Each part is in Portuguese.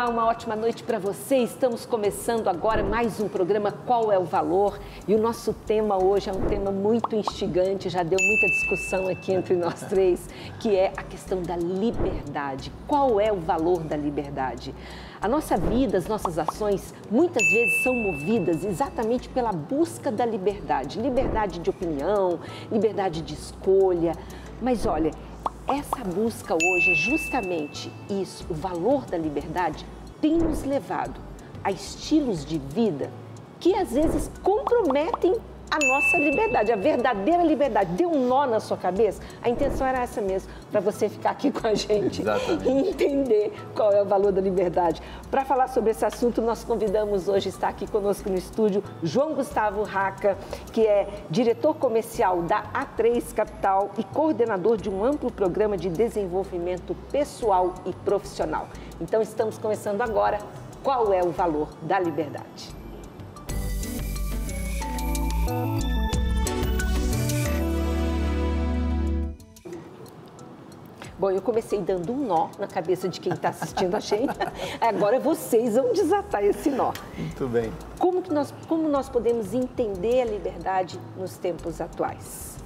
Olá, uma ótima noite para você. Estamos começando agora mais um programa Qual é o Valor? E o nosso tema hoje é um tema muito instigante, já deu muita discussão aqui entre nós três, que é a questão da liberdade. Qual é o valor da liberdade? A nossa vida, as nossas ações, muitas vezes são movidas exatamente pela busca da liberdade. Liberdade de opinião, liberdade de escolha. Mas olha, essa busca hoje é justamente isso, o valor da liberdade tem nos levado a estilos de vida que às vezes comprometem a nossa liberdade, a verdadeira liberdade. Deu um nó na sua cabeça? A intenção era essa mesmo, para você ficar aqui com a gente e entender qual é o valor da liberdade. Para falar sobre esse assunto, nós convidamos hoje, está aqui conosco no estúdio, João Gustavo Raca, que é diretor comercial da A3 Capital e coordenador de um amplo programa de desenvolvimento pessoal e profissional. Então, estamos começando agora. Qual é o valor da liberdade? Bom, eu comecei dando um nó na cabeça de quem está assistindo a gente. Agora vocês vão desatar esse nó. Muito bem. Como nós podemos entender a liberdade nos tempos atuais?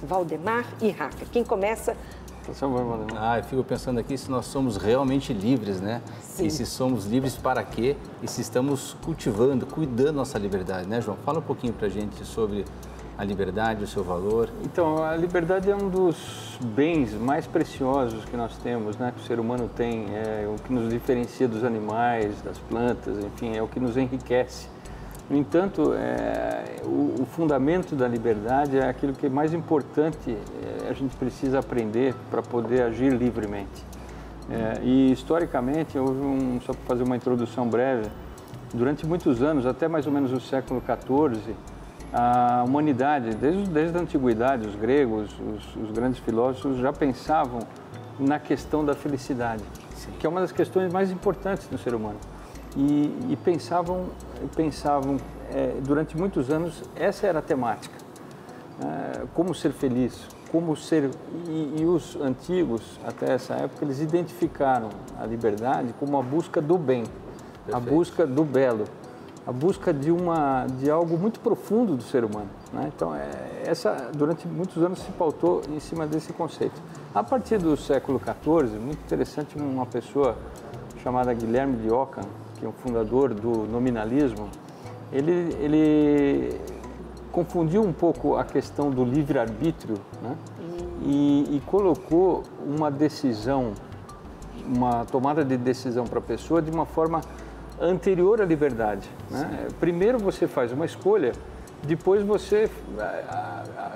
Valdemar e Raca. Quem começa? Por favor, Valdemar. Eu fico pensando aqui se nós somos realmente livres, né? Sim. E se somos livres para quê? E se estamos cultivando, cuidando da nossa liberdade, né, João? Fala um pouquinho para a gente sobre a liberdade, o seu valor. Então, a liberdade é um dos bens mais preciosos que nós temos, né? Que o ser humano tem, é o que nos diferencia dos animais, das plantas, enfim, é o que nos enriquece. No entanto, o fundamento da liberdade é aquilo que é mais importante, a gente precisa aprender para poder agir livremente. E historicamente, só para fazer uma introdução breve, durante muitos anos, até mais ou menos o século XIV, a humanidade, desde a antiguidade, os gregos, os grandes filósofos já pensavam na questão da felicidade, que é uma das questões mais importantes do ser humano. E pensavam durante muitos anos, essa era a temática, como ser feliz, como ser... E os antigos, até essa época, eles identificaram a liberdade como a busca do bem, a busca do belo, a busca de algo muito profundo do ser humano, né? Então, durante muitos anos se pautou em cima desse conceito. A partir do século XIV, muito interessante, uma pessoa chamada Guilherme de Ockham, que é o fundador do nominalismo, ele confundiu um pouco a questão do livre-arbítrio, né? E colocou uma decisão, uma tomada de decisão para a pessoa de uma forma anterior à liberdade, né? Primeiro você faz uma escolha, depois você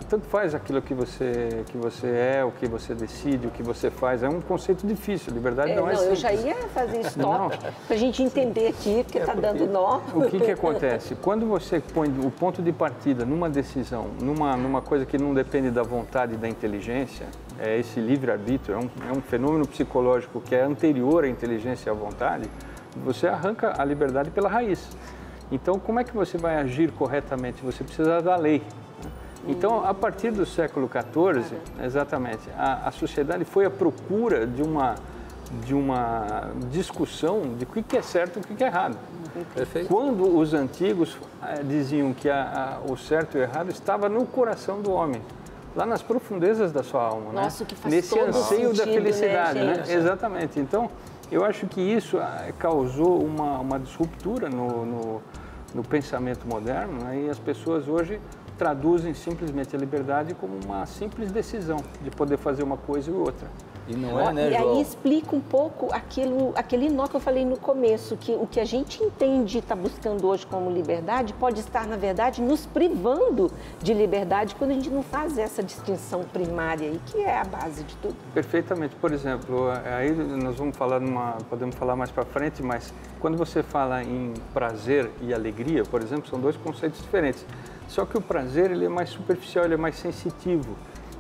tanto faz aquilo que você é, o que você decide, o que você faz. É um conceito difícil, liberdade não é simples. Eu já ia fazer stop para a gente entender aqui, porque está dando nó. O que acontece? Quando você põe o ponto de partida numa decisão, numa coisa que não depende da vontade e da inteligência, esse livre-arbítrio, é um fenômeno psicológico que é anterior à inteligência e à vontade, você arranca a liberdade pela raiz. Então, como é que você vai agir corretamente? Você precisa da lei. Então, a partir do século XIV, exatamente, a sociedade foi à procura de uma discussão de o que é certo e o que é errado. Perfeito. Quando os antigos diziam que o certo e o errado estava no coração do homem, lá nas profundezas da sua alma, Nossa, né? Que faz nesse todo anseio sentido, da felicidade, né? Exatamente. Então, eu acho que isso causou uma disruptura no pensamento moderno, né? E as pessoas hoje traduzem simplesmente a liberdade como uma simples decisão de poder fazer uma coisa e outra. E não é, né, E João? aí explica um pouco aquele nó que eu falei no começo, que o que a gente entende está buscando hoje como liberdade pode estar, na verdade, nos privando de liberdade quando a gente não faz essa distinção primária aí, que é a base de tudo. Perfeitamente. Por exemplo, aí nós vamos falar podemos falar mais para frente, mas quando você fala em prazer e alegria, por exemplo, são dois conceitos diferentes. Só que o prazer, ele é mais superficial, ele é mais sensitivo,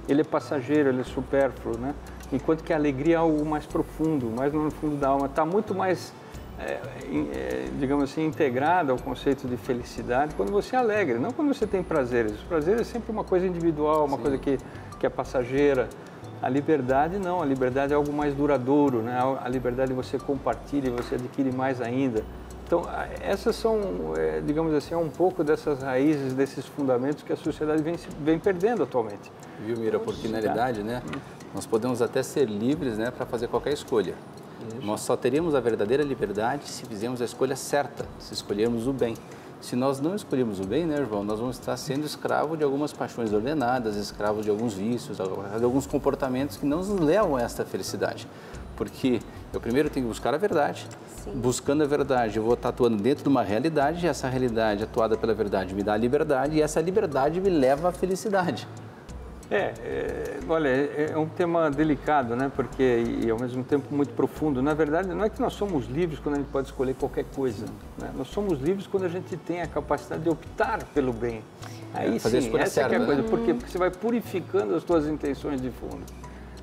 ele é passageiro, ele é supérfluo, né? Enquanto que a alegria é algo mais profundo, mais no fundo da alma, está muito mais, digamos assim, integrada ao conceito de felicidade quando você é alegre, não quando você tem prazeres. O prazer é sempre uma coisa individual, uma coisa que é passageira. A liberdade não, a liberdade é algo mais duradouro, né? A liberdade você compartilha, você adquire mais ainda. Então, essas são, digamos assim, um pouco dessas raízes, desses fundamentos que a sociedade vem perdendo atualmente. Viu, Mira? Porque na realidade, né, nós podemos até ser livres, né, para fazer qualquer escolha. Isso. Nós só teríamos a verdadeira liberdade se fizermos a escolha certa, se escolhermos o bem. Se nós não escolhermos o bem, né, João, nós vamos estar sendo escravo de algumas paixões ordenadas, escravo de alguns vícios, de alguns comportamentos que não nos levam a esta felicidade. Porque eu primeiro tenho que buscar a verdade. Sim. Buscando a verdade, eu vou estar atuando dentro de uma realidade, e essa realidade atuada pela verdade me dá a liberdade, e essa liberdade me leva à felicidade. Olha, é um tema delicado, né? Porque, e ao mesmo tempo muito profundo. Na verdade, não é que nós somos livres quando a gente pode escolher qualquer coisa, né? Nós somos livres quando a gente tem a capacidade de optar pelo bem. Aí fazer sim, a escolha essa certa, é a coisa. né? Por quê? Porque você vai purificando as suas intenções de fundo.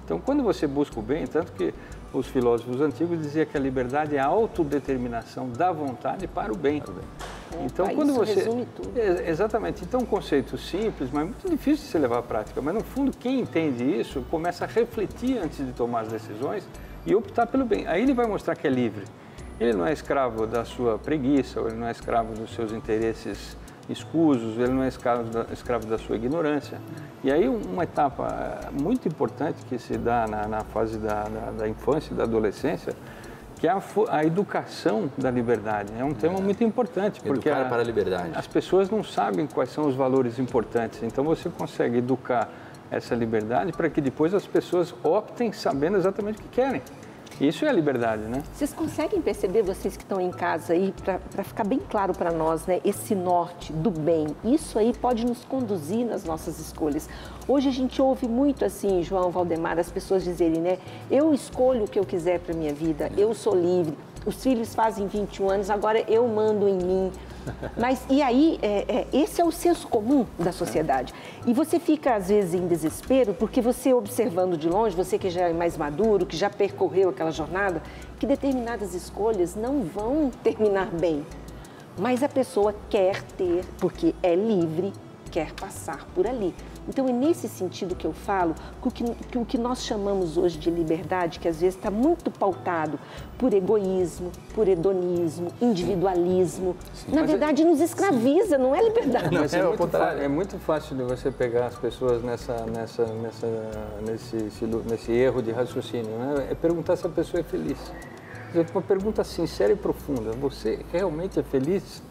Então, quando você busca o bem, tanto que os filósofos antigos diziam que a liberdade é a autodeterminação da vontade para o bem. Então, quando você resume tudo. Exatamente. Então, um conceito simples, mas muito difícil de se levar à prática. Mas, no fundo, quem entende isso começa a refletir antes de tomar as decisões e optar pelo bem. Aí ele vai mostrar que é livre. Ele não é escravo da sua preguiça, ou ele não é escravo dos seus interesses escusos, ele não é escravo da sua ignorância. E aí uma etapa muito importante que se dá na fase da infância e da adolescência, que é a educação da liberdade. É um tema muito importante, porque educar para a liberdade. As pessoas não sabem quais são os valores importantes. Então você consegue educar essa liberdade para que depois as pessoas optem sabendo exatamente o que querem. Isso é a liberdade, né? Vocês conseguem perceber, vocês que estão em casa aí, para ficar bem claro para nós, né? Esse norte do bem, isso aí pode nos conduzir nas nossas escolhas. Hoje a gente ouve muito assim, João, Valdemar, as pessoas dizerem, né? Eu escolho o que eu quiser para minha vida, eu sou livre. Os filhos fazem 21 anos, agora eu mando em mim. Mas, e aí, esse é o senso comum da sociedade. E você fica, às vezes, em desespero, porque você observando de longe, você que já é mais maduro, que já percorreu aquela jornada, que determinadas escolhas não vão terminar bem. Mas a pessoa quer ter, porque é livre, quer passar por ali. Então, é nesse sentido que eu falo que o que nós chamamos hoje de liberdade, que às vezes está muito pautado por egoísmo, por hedonismo, individualismo, sim, na verdade nos escraviza, não é liberdade. Não, é muito fácil de você pegar as pessoas nesse erro de raciocínio, né? É perguntar se a pessoa é feliz. Uma pergunta sincera e profunda, você realmente é feliz?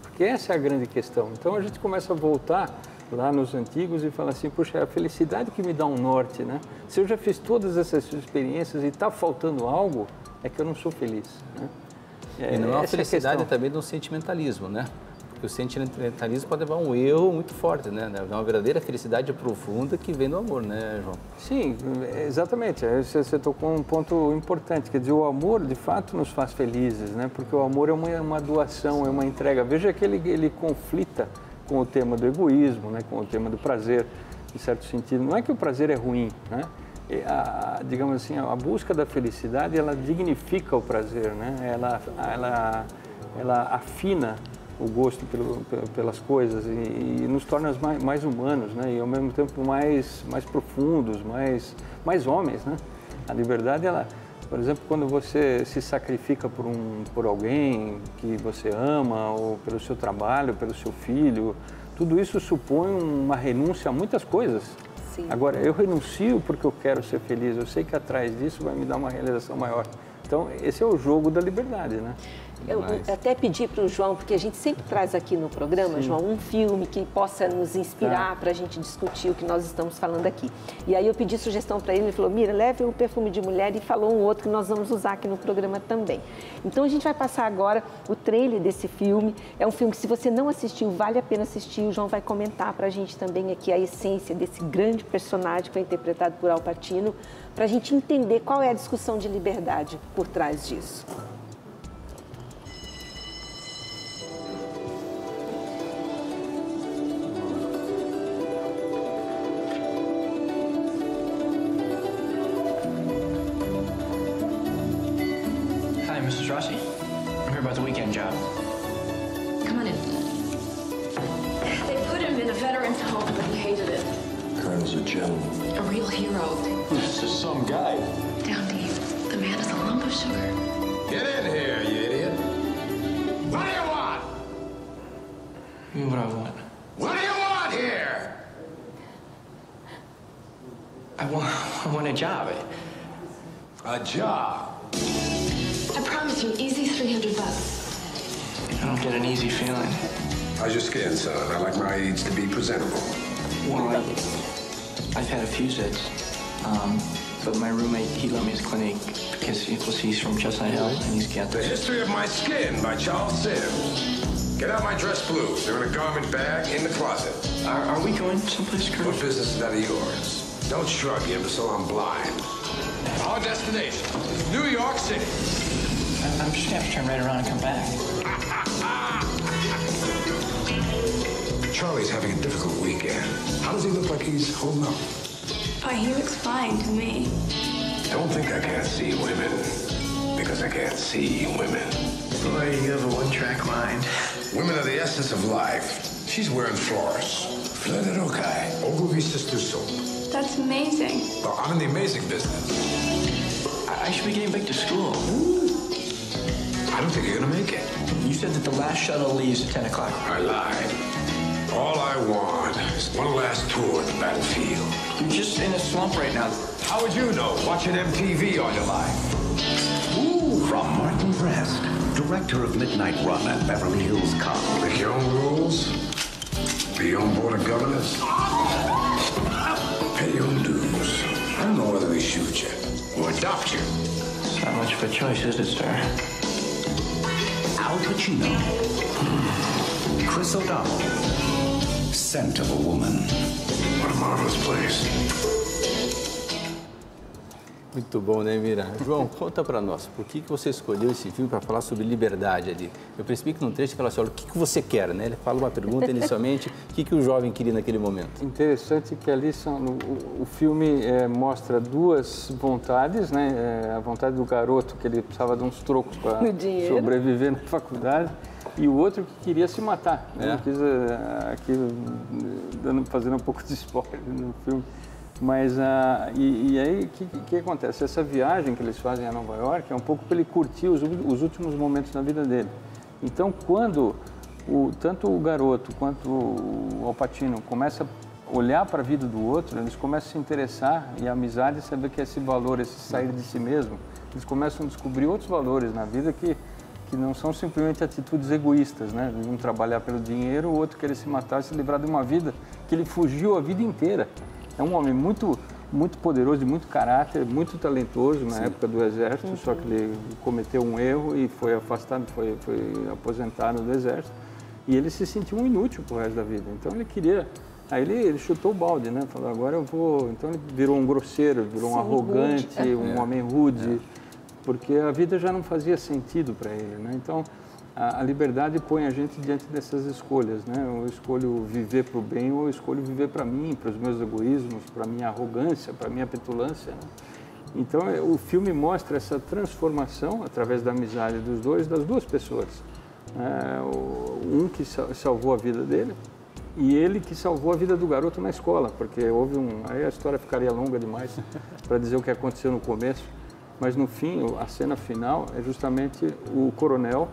Porque essa é a grande questão. Então a gente começa a voltar lá nos antigos e fala assim, puxa, é a felicidade que me dá um norte, né? Se eu já fiz todas essas experiências e está faltando algo, é que eu não sou feliz, né? E não é uma felicidade também de um sentimentalismo, né? Porque o sentimentalismo pode levar a um erro muito forte, né? É uma verdadeira felicidade profunda que vem do amor, né, João? Sim, exatamente. Você tocou um ponto importante, quer dizer, o amor de fato nos faz felizes, né? Porque o amor é uma doação, é uma entrega. Veja que ele conflita com o tema do egoísmo, né, com o tema do prazer, em certo sentido. Não é que o prazer é ruim, né? Digamos assim, a busca da felicidade, ela dignifica o prazer, né? Ela afina o gosto pelas coisas e nos torna mais humanos, né? E ao mesmo tempo mais profundos, mais homens, né? A liberdade, por exemplo, quando você se sacrifica por alguém que você ama, ou pelo seu trabalho, pelo seu filho, tudo isso supõe uma renúncia a muitas coisas. Sim. Agora, eu renuncio porque eu quero ser feliz, eu sei que atrás disso vai me dar uma realização maior. Então, esse é o jogo da liberdade, né? Eu até pedi para o João, porque a gente sempre traz aqui no programa, sim, João, um filme que possa nos inspirar para a gente discutir o que nós estamos falando aqui. E aí eu pedi sugestão para ele, ele falou, Mira, leve o Perfume de Mulher, e falou um outro que nós vamos usar aqui no programa também. Então a gente vai passar agora o trailer desse filme. É um filme que, se você não assistiu, vale a pena assistir. O João vai comentar para a gente também aqui a essência desse grande personagem que foi interpretado por Al Pacino, para a gente entender qual é a discussão de liberdade por trás disso. Rossi. I'm here about the weekend job. Come on in. They put him in a veteran's home, but he hated it. Kinds of a gentleman? A real hero. This is some guy. Down deep, the man is a lump of sugar. Get in here, you idiot. What do you want? What I want. What do you want here? I want a job. A job. I promise you, easy $300. I don't get an easy feeling. How's your skin, son? I like my aides to be presentable. Well, I've had a few zits. But my roommate, he let me his clinic because he's from Chestnut Hill and he's got The History of My Skin by Charles Sims. Get out my dress blues. They're in a garment bag in the closet. Are we going someplace, Kurt? What business is that of yours? Don't shrug, you imbecile, I'm blind. Our destination, New York City. I'm just gonna have to turn right around and come back. Charlie's having a difficult weekend. How does he look like he's holding up? Why, he looks fine to me. Don't think I can't see women, because I can't see women. Boy, you have a one-track mind. Women are the essence of life. She's wearing florist. Fleur de rocaille. Ogilvy Sisters soap. That's amazing. Well, I'm in the amazing business. I should be getting back to school. I don't think you're gonna make it. You said that the last shuttle leaves at 10 o'clock. I lied. All I want is one last tour of the battlefield. You're just in a slump right now. How would you know? Watching MTV all your life. From Martin Brest, director of Midnight Run at Beverly Hills Cop. Make your own rules. Be your own board of governors. Pay your own dues. I don't know whether we shoot you or adopt you. It's not much of a choice, is it, sir? Al Pacino. Chris O'Donnell. Scent of a Woman. What a marvelous place. Muito bom, né, Mira? João, conta pra nós, por que você escolheu esse filme para falar sobre liberdade ali? Eu percebi que num trecho ele fala assim, olha, o que você quer, né? Ele fala uma pergunta inicialmente, o que o jovem queria naquele momento? Interessante que ali o filme mostra duas vontades, né? A vontade do garoto, que ele precisava de uns trocos para sobreviver na faculdade, e o outro que queria se matar. Né? Quis, aqui, fazendo um pouco de spoiler no filme. Mas, e aí, o que acontece? Essa viagem que eles fazem a Nova York é um pouco para ele curtir os últimos momentos da vida dele. Então, quando tanto o garoto quanto o Al Pacino começam a olhar para a vida do outro, eles começam a se interessar, e a amizade, saber que esse valor, esse sair de si mesmo, eles começam a descobrir outros valores na vida que não são simplesmente atitudes egoístas, né? Um trabalhar pelo dinheiro, o outro querer se matar, se livrar de uma vida que ele fugiu a vida inteira. É um homem muito poderoso, de muito caráter, muito talentoso na época do Exército, só que ele cometeu um erro e foi afastado, foi aposentado do Exército. E ele se sentiu um inútil pro resto da vida. Então ele queria... Aí ele chutou o balde, né? Falou, agora eu vou... Então ele virou um grosseiro, virou um arrogante, um homem rude, porque a vida já não fazia sentido para ele, né? Então a liberdade põe a gente diante dessas escolhas, né? Eu escolho viver para o bem ou eu escolho viver para mim, para os meus egoísmos, para a minha arrogância, para a minha petulância, né? Então o filme mostra essa transformação através da amizade dos dois, das duas pessoas. Um que salvou a vida dele e ele que salvou a vida do garoto na escola, porque houve aí a história ficaria longa demais para dizer o que aconteceu no começo, mas no fim, a cena final é justamente o coronel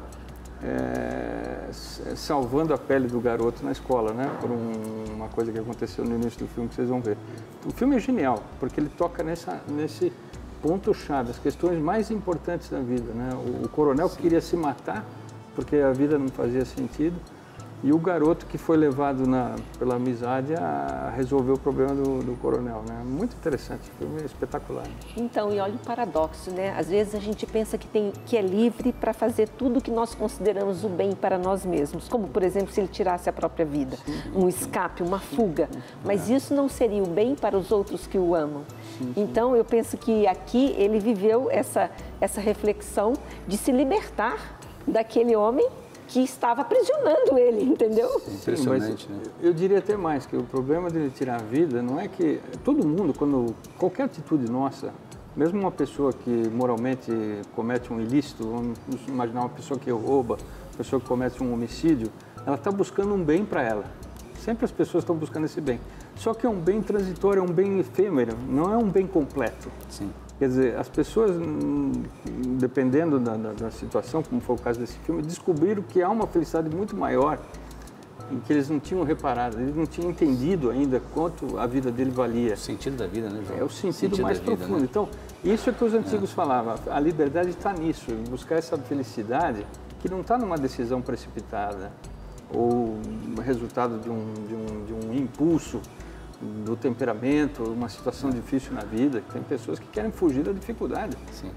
salvando a pele do garoto na escola, né? Por uma coisa que aconteceu no início do filme que vocês vão ver. O filme é genial, porque ele toca nesse ponto-chave, as questões mais importantes da vida, né? O coronel que queria se matar porque a vida não fazia sentido, e o garoto que foi levado pela amizade a resolver o problema do coronel, né? Muito interessante, o filme é espetacular. Então, e olha o paradoxo, né? Às vezes a gente pensa que é livre para fazer tudo que nós consideramos o bem para nós mesmos, como, por exemplo, se ele tirasse a própria vida, um escape, uma fuga, mas isso não seria o bem para os outros que o amam. Então, eu penso que aqui ele viveu essa reflexão de se libertar daquele homem que estava aprisionando ele, entendeu? Impressionante, né? Eu diria até mais, que o problema dele tirar a vida não é que... Todo mundo, qualquer atitude nossa, mesmo uma pessoa que moralmente comete um ilícito, vamos imaginar uma pessoa que rouba, uma pessoa que comete um homicídio, ela está buscando um bem para ela. Sempre as pessoas estão buscando esse bem. Só que é um bem transitório, é um bem efêmero, não é um bem completo. Sim. Quer dizer, as pessoas, dependendo da situação, como foi o caso desse filme, descobriram que há uma felicidade muito maior em que eles não tinham reparado, eles não tinham entendido ainda quanto a vida dele valia. O sentido da vida, né, João? É o sentido mais da vida, profundo. né? Então, isso é que os antigos falavam, a liberdade está nisso, em buscar essa felicidade que não está numa decisão precipitada ou resultado de um impulso do temperamento, uma situação difícil na vida. Tem pessoas que querem fugir da dificuldade. Sim.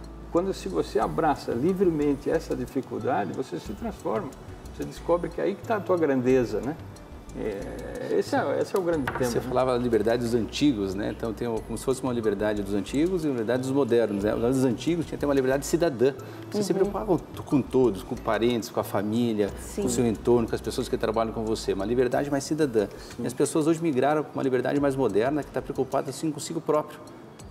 Se você abraça livremente essa dificuldade, você se transforma. Você descobre que é aí que está a tua grandeza, né? Esse é o grande tema. Você falava da liberdade dos antigos, né? Então tem como se fosse uma liberdade dos antigos e uma liberdade dos modernos, né? Os antigos tinha que ter uma liberdade cidadã. Você se preocupava com todos, com parentes, com a família, com o seu entorno, com as pessoas que trabalham com você. Uma liberdade mais cidadã. E as pessoas hoje migraram para uma liberdade mais moderna, que está preocupada assim consigo próprio.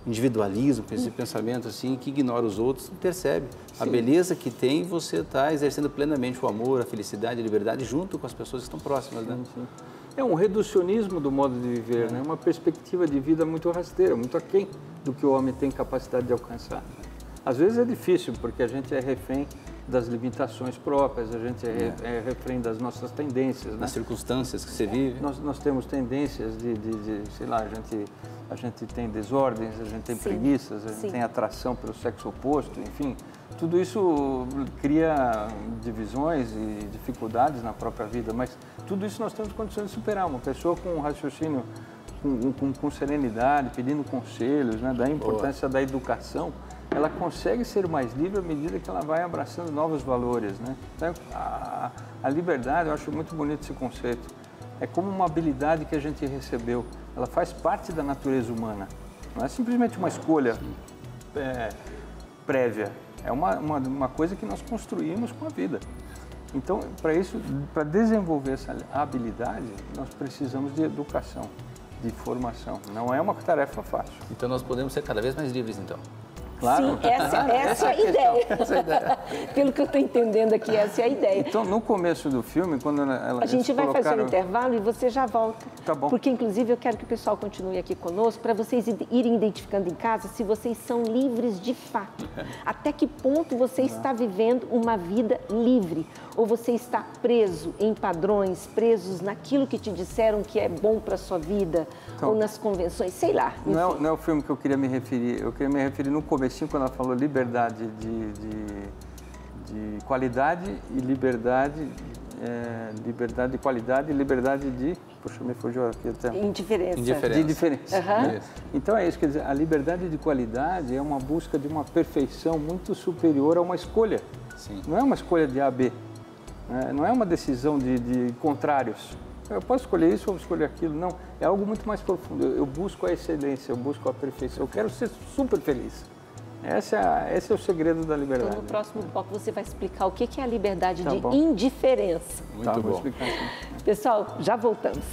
Individualismo, com esse pensamento assim, que ignora os outros, não percebe. A beleza que tem, você está exercendo plenamente o amor, a felicidade, a liberdade, junto com as pessoas que estão próximas, né? Sim. É um reducionismo do modo de viver, né? Uma perspectiva de vida muito rasteira, muito aquém do que o homem tem capacidade de alcançar. Às vezes é difícil, porque a gente é refém das limitações próprias, a gente é refém das nossas tendências. Nas circunstâncias que você vive. Nós temos tendências sei lá, a gente tem desordens, a gente tem preguiças, a gente tem atração pelo sexo oposto, enfim. Tudo isso cria divisões e dificuldades na própria vida, mas tudo isso nós temos condições de superar. Uma pessoa com um raciocínio, com serenidade, pedindo conselhos, né, da importância da educação, ela consegue ser mais livre à medida que ela vai abraçando novos valores, né? Então, a liberdade, eu acho muito bonito esse conceito. É como uma habilidade que a gente recebeu. Ela faz parte da natureza humana. Não é simplesmente uma escolha prévia. É uma coisa que nós construímos com a vida. Então, para desenvolver essa habilidade, nós precisamos de educação, de formação. Não é uma tarefa fácil. Então, nós podemos ser cada vez mais livres, então. Claro. Sim, essa é a ideia. Essa é a ideia. Pelo que eu estou entendendo aqui, essa é a ideia. Então, no começo do filme, quando a gente vai fazer um intervalo e você já volta. Tá bom. Porque, inclusive, eu quero que o pessoal continue aqui conosco para vocês irem identificando em casa se vocês são livres de fato. Até que ponto você está vivendo uma vida livre? Ou você está preso em padrões, presos naquilo que te disseram que é bom para a sua vida, ou nas convenções, sei lá. Não é o filme que eu queria me referir. Eu queria me referir no começo, quando ela falou liberdade de qualidade e liberdade de qualidade e liberdade de... Puxa, me fugiu aqui até... Indiferença. De diferença. Né? Então é isso, quer dizer, a liberdade de qualidade é uma busca de uma perfeição muito superior a uma escolha. Sim. Não é uma escolha de A a B, né? Não é uma decisão de contrários. Eu posso escolher isso ou escolher aquilo. Não, é algo muito mais profundo. Eu busco a excelência, eu busco a perfeição. Eu quero ser super feliz. Esse é o segredo da liberdade. Então, no próximo bloco, você vai explicar o que é a liberdade de bom. indiferença. Muito bom. Vou explicar assim. Pessoal, já voltamos.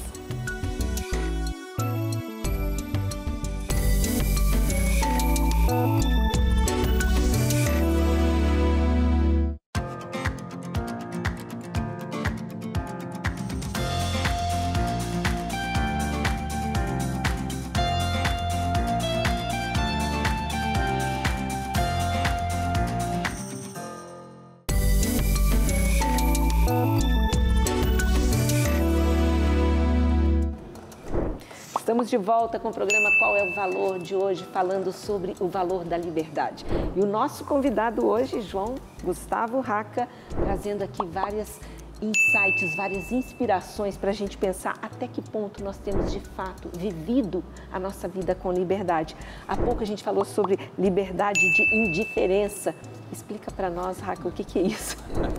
Estamos de volta com o programa Qual é o Valor de hoje, falando sobre o valor da liberdade. E o nosso convidado hoje, João Gustavo Raca, trazendo aqui várias insights, várias inspirações para a gente pensar até que ponto nós temos de fato vivido a nossa vida com liberdade. Há pouco a gente falou sobre liberdade de indiferença. Explica para nós, Raca, o que é isso?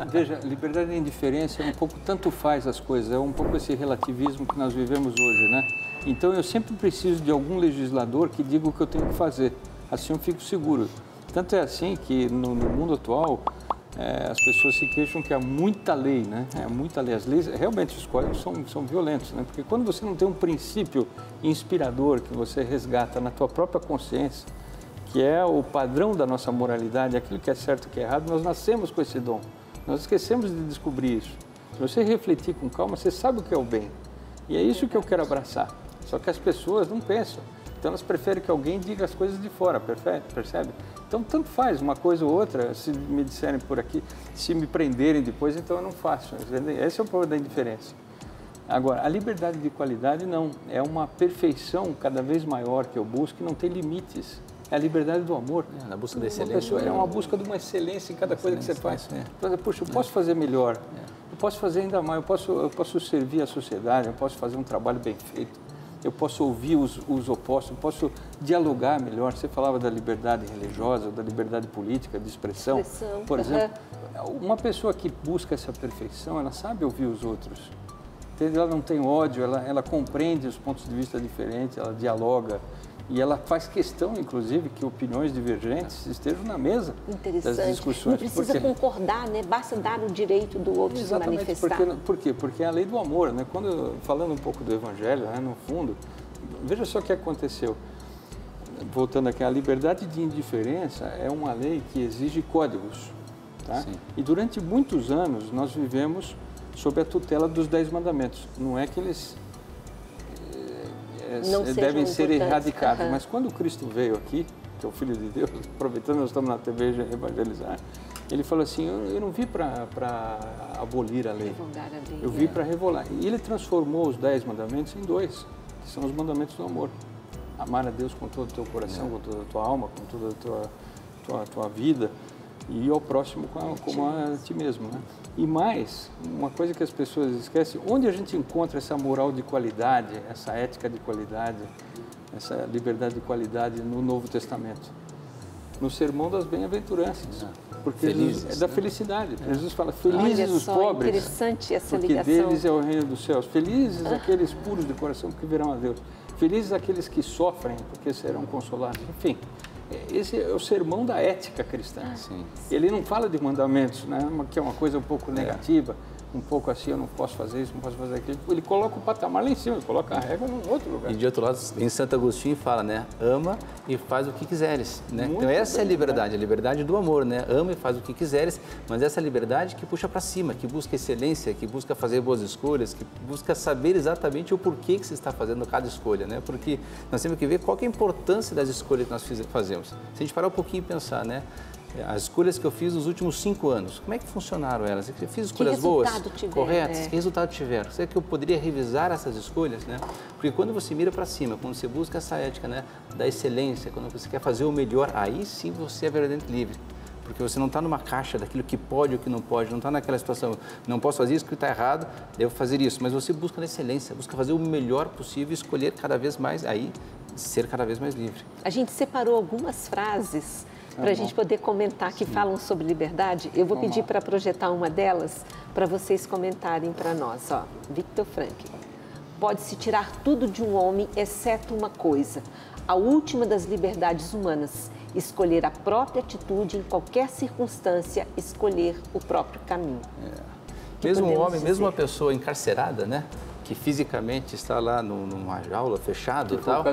Veja, liberdade de indiferença é um pouco tanto faz as coisas, é um pouco esse relativismo que nós vivemos hoje, né? Então eu sempre preciso de algum legislador que diga o que eu tenho que fazer, assim eu fico seguro. Tanto é assim que no mundo atual as pessoas se queixam que há muita lei, né? É muita lei. As leis, realmente, os códigos são violentos, né? Porque quando você não tem um princípio inspirador que você resgata na tua própria consciência, que é o padrão da nossa moralidade, aquilo que é certo e que é errado, nós nascemos com esse dom. Nós esquecemos de descobrir isso. Se você refletir com calma, você sabe o que é o bem. E é isso que eu quero abraçar. Só que as pessoas não pensam. Então elas preferem que alguém diga as coisas de fora, percebe? Então tanto faz uma coisa ou outra, se me disserem por aqui, se me prenderem depois, então eu não faço. Esse é o problema da indiferença. Agora, a liberdade de qualidade não, é uma perfeição cada vez maior que eu busco e não tem limites. É a liberdade do amor. Na busca da excelência. É uma busca de uma excelência em cada coisa que você faz. Puxa, eu posso fazer melhor, eu posso fazer ainda mais, eu posso servir a sociedade, eu posso fazer um trabalho bem feito, eu posso ouvir os opostos, eu posso dialogar melhor. Você falava da liberdade religiosa, da liberdade política, de expressão. Por exemplo, uma pessoa que busca essa perfeição, ela sabe ouvir os outros. Ela não tem ódio, ela compreende os pontos de vista diferentes, ela dialoga. E ela faz questão, inclusive, que opiniões divergentes estejam na mesa das discussões. Não precisa concordar, né? Basta dar o direito do outro se manifestar. Por quê? Porque é a lei do amor, né? Falando um pouco do Evangelho, né? No fundo, veja só o que aconteceu. Voltando aqui, a liberdade de indiferença é uma lei que exige códigos. Tá? E durante muitos anos nós vivemos sob a tutela dos 10 mandamentos. Não é que eles devem ser erradicados, mas quando Cristo veio aqui, que é o Filho de Deus, aproveitando que nós estamos na TV evangelizar, ele falou assim, eu não vim para abolir a lei, eu vim para revelar. E ele transformou os 10 mandamentos em 2, que são os mandamentos do amor. Amar a Deus com todo o teu coração, com toda a tua alma, com toda a tua vida, e ao próximo como a ti mesmo, né? E mais, uma coisa que as pessoas esquecem, onde a gente encontra essa moral de qualidade, essa ética de qualidade, essa liberdade de qualidade no Novo Testamento? No Sermão das Bem-aventuranças, porque é da felicidade. Jesus fala, felizes os pobres, interessante essa porque ligação. deles é o reino dos céus. Felizes aqueles puros de coração, porque verão a Deus. Felizes aqueles que sofrem, porque serão consolados. Enfim, esse é o sermão da ética cristã. Ele não fala de mandamentos, né, que é uma coisa um pouco negativa, um pouco assim, eu não posso fazer isso, não posso fazer aquilo. Ele coloca o patamar lá em cima, ele coloca a régua em outro lugar. E de outro lado, em Santo Agostinho fala, né, ama e faz o que quiseres, né? Então essa é a liberdade, a liberdade do amor, né? Ama e faz o que quiseres, mas essa liberdade que puxa para cima, que busca excelência, que busca fazer boas escolhas, que busca saber exatamente o porquê que você está fazendo cada escolha, né? Porque nós temos que ver qual que é a importância das escolhas que nós fazemos. Se a gente parar um pouquinho e pensar, né? As escolhas que eu fiz nos últimos 5 anos, como é que funcionaram elas? Eu fiz escolhas boas, corretas? Que resultado tiveram? Será que eu poderia revisar essas escolhas, né? Porque quando você mira para cima, quando você busca essa ética, né, da excelência, quando você quer fazer o melhor, aí sim você é verdadeiramente livre. Porque você não está numa caixa daquilo que pode ou que não pode, não está naquela situação, não posso fazer isso porque está errado, devo fazer isso. Mas você busca na excelência, busca fazer o melhor possível e escolher cada vez mais, aí ser cada vez mais livre. A gente separou algumas frases para a gente poder comentar, que falam sobre liberdade. Eu vou pedir para projetar uma delas para vocês comentarem para nós. Ó, Viktor Frankl. Pode-se tirar tudo de um homem, exceto uma coisa, a última das liberdades humanas, escolher a própria atitude em qualquer circunstância, escolher o próprio caminho. Mesmo um homem, mesmo uma pessoa encarcerada, né? Que fisicamente está lá numa jaula fechado e tal,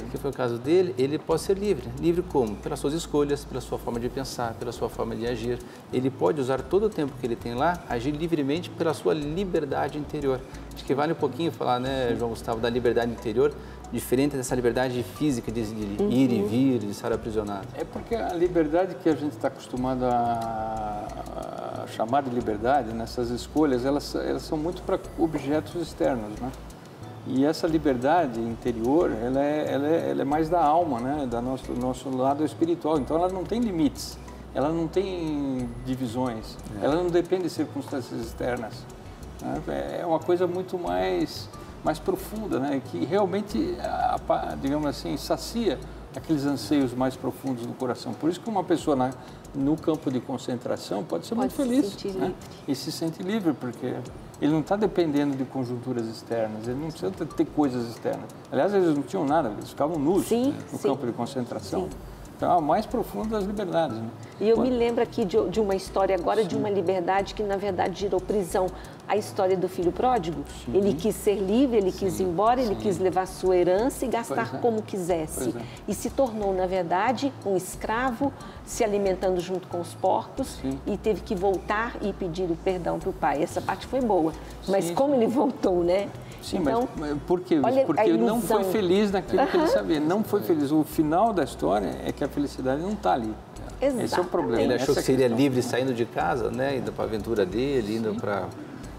que foi o caso dele, ele pode ser livre. Livre como? Pelas suas escolhas, pela sua forma de pensar, pela sua forma de agir. Ele pode usar todo o tempo que ele tem lá, agir livremente pela sua liberdade interior. Acho que vale um pouquinho falar, né, João Gustavo, da liberdade interior, diferente dessa liberdade física de ir e vir, de estar aprisionado. É porque a liberdade que a gente está acostumado a chamar de liberdade, nessas escolhas, elas são muito para objetos externos, né? E essa liberdade interior, ela é mais da alma, né? Do nosso lado espiritual. Então, ela não tem limites, ela não tem divisões, ela não depende de circunstâncias externas. Né? É uma coisa muito mais profunda, né? Que realmente, digamos assim, sacia aqueles anseios mais profundos do coração. Por isso que uma pessoa no campo de concentração pode ser muito feliz, né? E se sente livre, porque ele não está dependendo de conjunturas externas, ele não precisa ter coisas externas. Aliás, eles não tinham nada, eles ficavam nus no campo de concentração. Então, é a mais profunda das liberdades. Né? E eu me lembro aqui de uma história agora de uma liberdade que, na verdade, gerou prisão a história do filho pródigo. Ele quis ser livre, ele quis ir embora, ele quis levar sua herança e gastar como quisesse. E se tornou, na verdade, um escravo, se alimentando junto com os porcos e teve que voltar e pedir o perdão para o pai. Essa parte foi boa, mas como ele voltou, né? Sim, então, mas por quê? Porque ele não foi feliz naquilo que ele sabia, não foi feliz. O final da história é que a felicidade não está ali. Exatamente. Esse é o problema. Ele achou que seria livre saindo de casa, né? Indo para a aventura dele, indo para...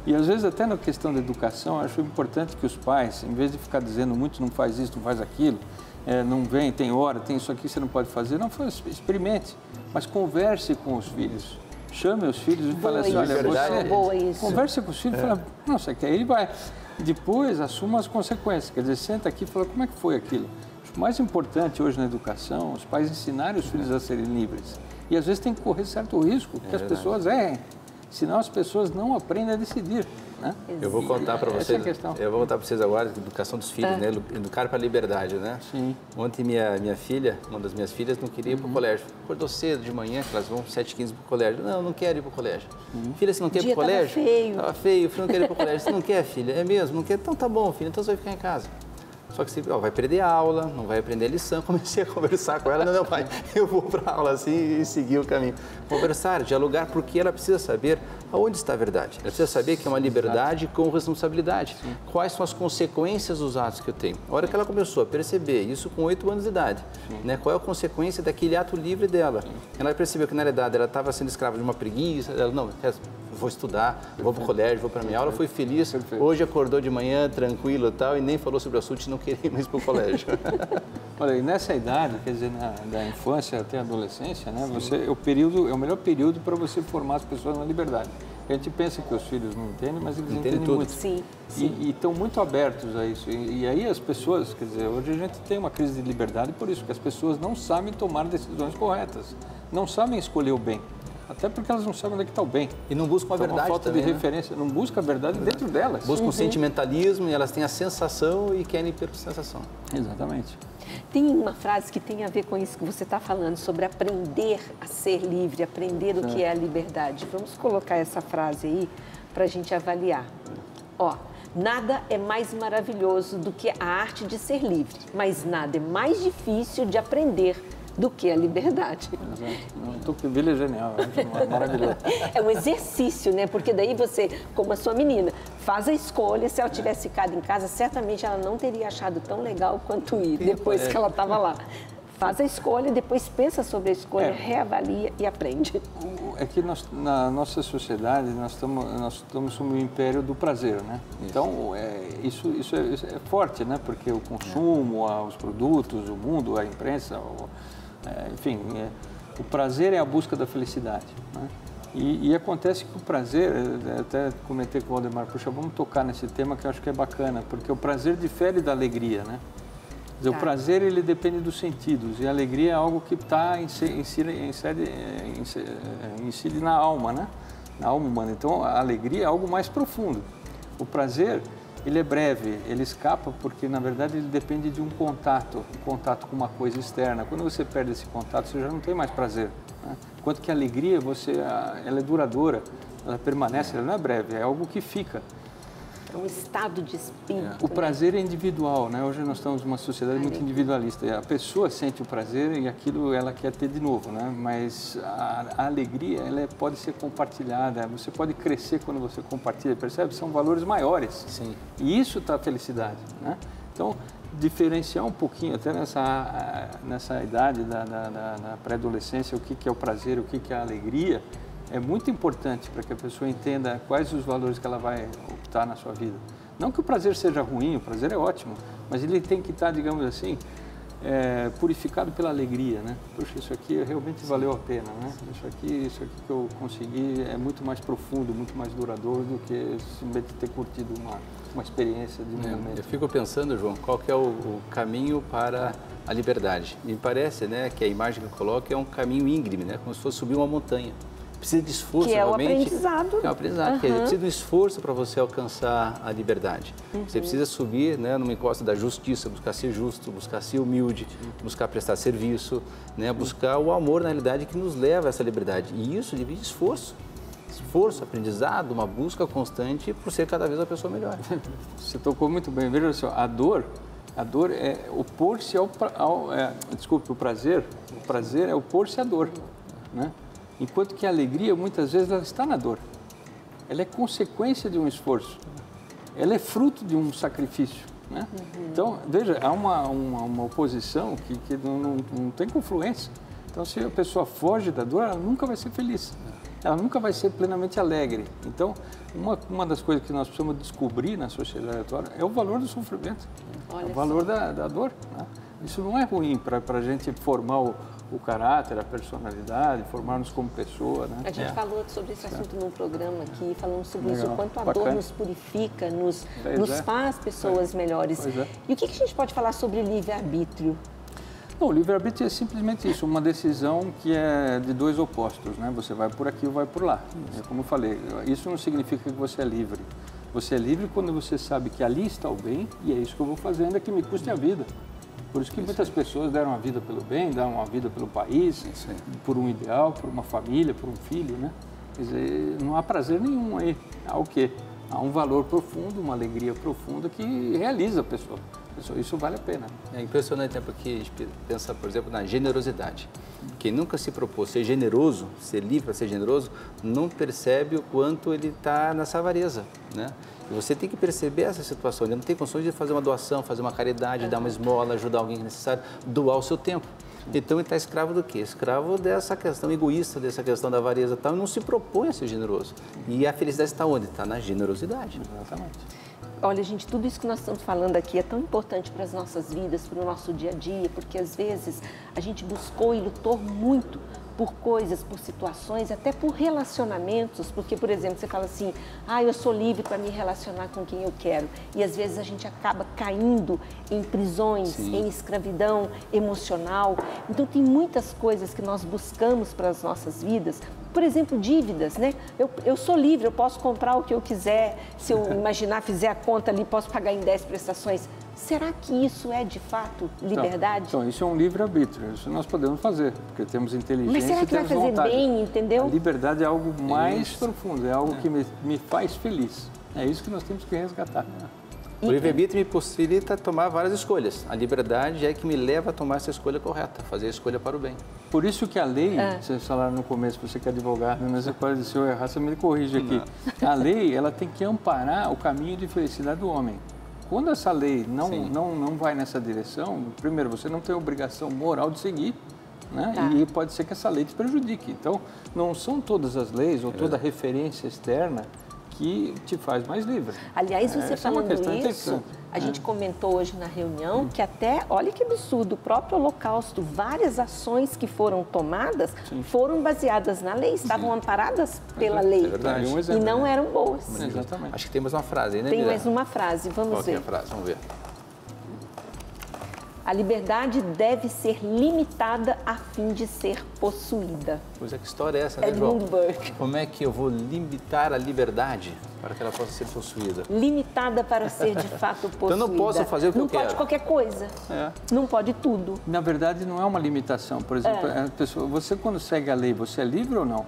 E às vezes até na questão da educação, eu acho importante que os pais, em vez de ficar dizendo muito, não faz isso, não faz aquilo, não vem, tem hora, tem isso aqui, você não pode fazer, não, experimente, mas converse com os filhos. Chame os filhos e fale assim, olha, você... Converse com os filhos e fala, nossa, que aí ele vai... Depois, assuma as consequências, quer dizer, senta aqui e fala, como é que foi aquilo? O mais importante hoje na educação, os pais ensinarem os filhos a serem livres. E às vezes tem que correr certo risco, que as pessoas errem. Senão as pessoas não aprendem a decidir, né? Eu vou contar para vocês. Eu vou contar para vocês agora a educação dos filhos, né? Educar para a liberdade, né? Sim. Ontem minha filha, uma das minhas filhas, não queria ir para o colégio. Acordou cedo de manhã, que elas vão 7h15 para o colégio. Não quero ir para o colégio. Filha, você não quer ir para o colégio? Tava feio. Filho, não quero ir para o colégio. Você não quer, filha? É mesmo? Não quer? Então tá bom, filha. Então você vai ficar em casa. Só que você vai perder a aula, não vai aprender a lição. Comecei a conversar com ela. Não, pai, eu vou para a aula assim e seguir o caminho. Conversar, dialogar, porque ela precisa saber aonde está a verdade. Ela precisa saber que é uma liberdade com responsabilidade. Quais são as consequências dos atos que eu tenho. A hora que ela começou a perceber isso com 8 anos de idade, né? Qual é a consequência daquele ato livre dela? Ela percebeu que, na realidade, ela estava sendo escrava de uma preguiça. Ela, não, vou estudar, vou para o colégio, vou para a minha aula. Foi feliz. Hoje acordou de manhã, tranquilo e tal, e nem falou sobre o assunto de não querer ir mais para o colégio. Olha, e nessa idade, quer dizer, da infância até a adolescência, né? É o melhor período para você formar as pessoas na liberdade. A gente pensa que os filhos não entendem, mas eles entendem tudo. Muito. Sim. E estão muito abertos a isso. E aí as pessoas, quer dizer, hoje a gente tem uma crise de liberdade por isso, que as pessoas não sabem tomar decisões corretas, não sabem escolher o bem. Até porque elas não sabem onde é que está o bem. E não buscam a verdade. Uma falta também, de referência, não busca a verdade dentro delas. Buscam sentimentalismo e elas têm a sensação e querem ir pela sensação. Exatamente. Tem uma frase que tem a ver com isso que você está falando, sobre aprender a ser livre, aprender o que é a liberdade. Vamos colocar essa frase aí para a gente avaliar. Ó, nada é mais maravilhoso do que a arte de ser livre, mas nada é mais difícil de aprender do que a liberdade. Exato. Tocqueville é genial, é maravilhoso. É um exercício, né? Porque daí você, como a sua menina, faz a escolha. Se ela tivesse ficado em casa, certamente ela não teria achado tão legal quanto ir depois que ela estava lá. Faz a escolha, depois pensa sobre a escolha, reavalia e aprende. É que na nossa sociedade nós estamos sob o império do prazer, né? Então isso é forte, né? Porque o consumo, os produtos, o mundo, a imprensa, enfim, o prazer é a busca da felicidade, né? E acontece que o prazer, até comentei com o Valdemar, puxa, vamos tocar nesse tema que eu acho que é bacana, porque o prazer difere da alegria, né? Quer dizer, o prazer, ele depende dos sentidos, e a alegria é algo que incide na alma, né? Na alma humana. Então, a alegria é algo mais profundo. O prazer, ele é breve, ele escapa porque, na verdade, ele depende de um contato com uma coisa externa. Quando você perde esse contato, você já não tem mais prazer, né? Enquanto que a alegria, ela é duradoura, ela permanece, ela não é breve, é algo que fica. É um estado de espírito. O prazer é individual, né? Hoje nós estamos numa sociedade muito individualista. A pessoa sente o prazer e aquilo ela quer ter de novo, né? Mas a alegria, ela pode ser compartilhada. Você pode crescer quando você compartilha, percebe? São valores maiores. Sim. E isso está a felicidade, né? Então, diferenciar um pouquinho, até nessa idade da pré-adolescência, o que é o prazer, o que é a alegria, é muito importante para que a pessoa entenda quais os valores que ela vai optar na sua vida. Não que o prazer seja ruim, o prazer é ótimo, mas ele tem que estar, digamos assim, purificado pela alegria, né? Poxa, isso aqui realmente valeu a pena, né? Isso aqui que eu consegui é muito mais profundo, muito mais duradouro do que simplesmente ter curtido uma experiência de um momento. Eu fico pensando, João, qual que é o caminho para a liberdade? Me parece, né, que a imagem que eu coloco é um caminho íngreme, né? Como se fosse subir uma montanha. Precisa de esforço, realmente. Que é o aprendizado. Que é o aprendizado. Precisa de um esforço para você alcançar a liberdade. Você precisa subir, né, numa encosta da justiça, buscar ser justo, buscar ser humilde, buscar prestar serviço, né, buscar o amor, na realidade, que nos leva a essa liberdade. E isso divide esforço. esforço, aprendizado, uma busca constante por ser cada vez uma pessoa melhor. Você tocou muito bem. Veja só, a dor é opor-se ao desculpe, o prazer é opor-se à dor, né? Enquanto que a alegria, muitas vezes, ela está na dor. Ela é consequência de um esforço. Ela é fruto de um sacrifício, né? Então, veja, há uma oposição que não tem confluência. Então, se a pessoa foge da dor, ela nunca vai ser feliz. Ela nunca vai ser plenamente alegre. Então, uma das coisas que nós precisamos descobrir na sociedade atual é o valor do sofrimento, o valor da dor, né? Isso não é ruim para a gente formar o caráter, a personalidade, formarmos como pessoa, né? A gente falou sobre esse assunto num programa aqui, falando sobre isso, o quanto a Bacana. dor nos purifica, nos faz pessoas melhores. Pois é. E o que a gente pode falar sobre livre-arbítrio? Não, o livre-arbítrio é simplesmente isso, uma decisão que é de dois opostos, né? Você vai por aqui ou vai por lá. É como eu falei, isso não significa que você é livre. Você é livre quando você sabe que ali está o bem e é isso que eu vou fazer, ainda que me custe a vida. Por isso que muitas pessoas deram a vida pelo bem, deram a vida pelo país, por um ideal, por uma família, por um filho, né? Quer dizer, não há prazer nenhum aí. Há o quê? Há um valor profundo, uma alegria profunda que realiza a pessoa. Isso vale a pena. É impressionante, né? Porque a gente pensa, por exemplo, na generosidade. Quem nunca se propôs ser generoso, ser livre para ser generoso, não percebe o quanto ele está nessa avareza, né? E você tem que perceber essa situação. Ele não tem condições de fazer uma doação, fazer uma caridade, dar uma esmola, ajudar alguém necessário, doar o seu tempo. Então ele está escravo do quê? Escravo dessa questão egoísta, dessa questão da avareza e tal, e não se propõe a ser generoso. E a felicidade está onde? Está na generosidade. Exatamente. Olha, gente, tudo isso que nós estamos falando aqui é tão importante para as nossas vidas, para o nosso dia a dia, porque às vezes a gente buscou e lutou muito por coisas, por situações, até por relacionamentos, porque, por exemplo, você fala assim, eu sou livre para me relacionar com quem eu quero, e às vezes a gente acaba caindo em prisões, em escravidão emocional. Então, tem muitas coisas que nós buscamos para as nossas vidas, por exemplo, dívidas, né? Eu sou livre, eu posso comprar o que eu quiser, se eu imaginar, fizer a conta ali, posso pagar em 10 prestações. Será que isso é, de fato, liberdade? Então isso é um livre-arbítrio, isso nós podemos fazer, porque temos inteligência e temos vontade. Mas será que vai fazer bem, entendeu? A liberdade é algo mais profundo, é algo que me faz feliz. É isso que nós temos que resgatar. O livre-arbítrio me possibilita tomar várias escolhas. A liberdade é que me leva a tomar essa escolha correta, fazer a escolha para o bem. Por isso que a lei, vocês falaram no começo, você que é advogado, mas você pode dizer, se eu errar, você me corrige aqui. A lei, ela tem que amparar o caminho de felicidade do homem. Quando essa lei não vai nessa direção, primeiro, você não tem obrigação moral de seguir, né? E pode ser que essa lei te prejudique. Então, não são todas as leis ou toda referência externa que te faz mais livre. Aliás, você falando isso, a gente comentou hoje na reunião que até, olha que absurdo, o próprio Holocausto, várias ações que foram tomadas foram baseadas na lei, estavam amparadas pela lei. É verdade. E não eram boas. Exatamente. Acho que tem mais uma frase aí, né, Tem mais uma frase, vamos ver. Qual é a frase? Vamos ver. A liberdade deve ser limitada a fim de ser possuída. Pois é, que história é essa, né, João? Edmund Burke. Como é que eu vou limitar a liberdade para que ela possa ser possuída? Limitada para ser de fato possuída. Então eu não posso fazer o que eu quero. Não pode qualquer coisa. Não pode tudo. Na verdade, não é uma limitação. Por exemplo, a pessoa, você quando segue a lei, você é livre ou não?